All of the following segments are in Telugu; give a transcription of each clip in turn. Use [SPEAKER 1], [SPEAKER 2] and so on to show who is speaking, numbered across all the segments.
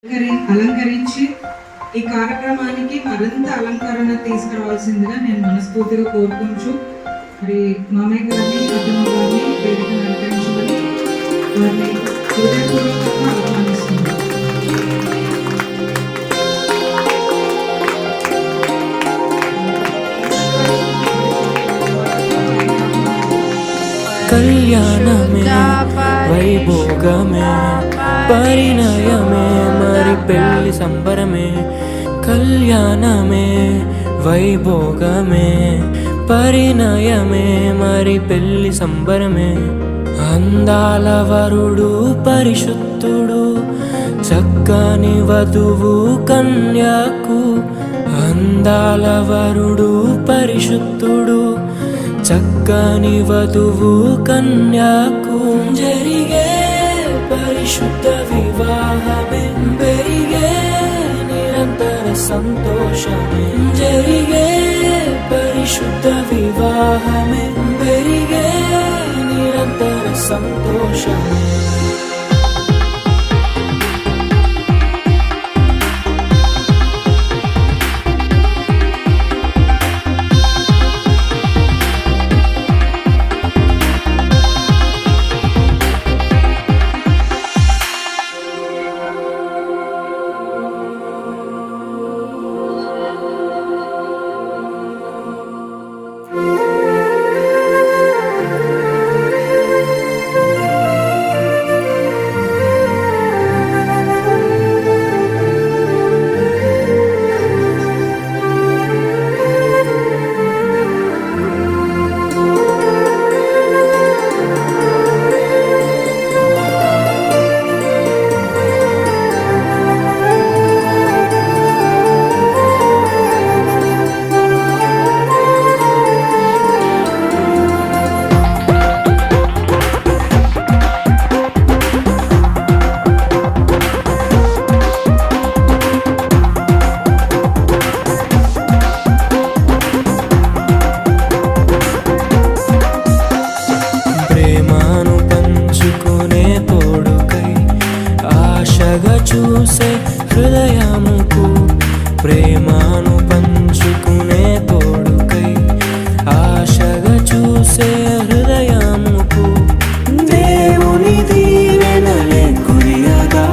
[SPEAKER 1] అలంకరించి ఈ కార్యక్రమానికి మరింత అలంకరణ తీసుకురావాల్సిందిగా నేను మనస్ఫూర్తిగా కోరుకుంటూ మరి మామయ్య గారిని అతను గారిని వేదికను అలంకరించమని వారిని హృదయపూర్వకంగా ఆహ్వానిస్తున్నాను.
[SPEAKER 2] కళ్యాణమే వైభోగమే పరిణయమే మరి పెళ్లి సంబరమే. కళ్యాణమే వైభోగమే పరిణయమే మరి పెళ్లి సంబరమే. అందాల వరుడు పరిశుద్ధుడు చక్కని వధువు కన్యాకు. అందాల వరుడు పరిశుద్ధుడు చక్కని వధువు కన్యాకు. జరిగే పరిశుద్ధ వివాహమే పెరిగే నిరంతర సంతోషమే. జరిగే పరిశుద్ధ వివాహమే పెరిగే నిరంతర సంతోషమే. చూసే హృదయముకు ప్రేమను పంచుకునే తోడుకై ఆశగా చూసే హృదయముకు. దేవుని దీవెనలే కురియగా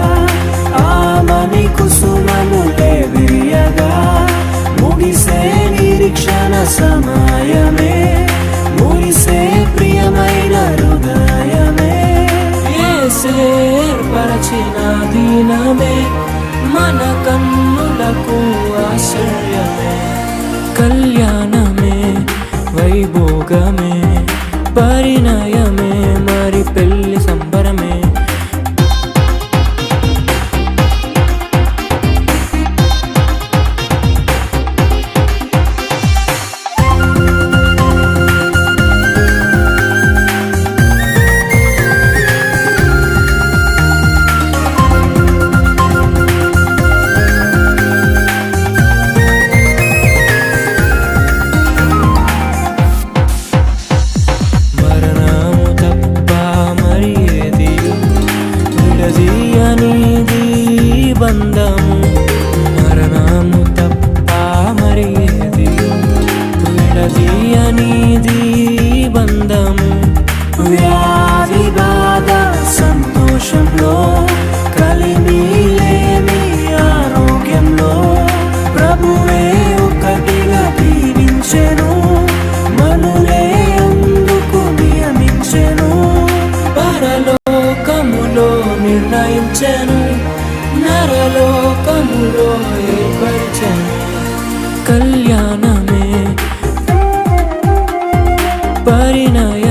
[SPEAKER 2] ఆమని కుసుమములే విరియగా ముగిసే నిరీక్షణ సమయమే మురిసే ప్రియమైన హృదయమే. ఏర్పరచిన దీనమే మన కన్నులకు ఆశ్చర్యమే. కళ్యాణమే వైభోగమే పరిణయమే మరి పెళ్లి సంబరమే. బంధము మరణము తప్ప మరి ఏది విడదీయనిది బంధము. వ్యాధి బాధ సంతోషంలో కలిమి లేని ఆరోగ్యంలో ప్రభువే ఒకటిగా దీవించెను మనులే అందుకు నియమించెను. పరలోకములో నిర్ణయించెను నరలోకములో ఏర్పరిచెను. కళ్యాణమే పరిణయ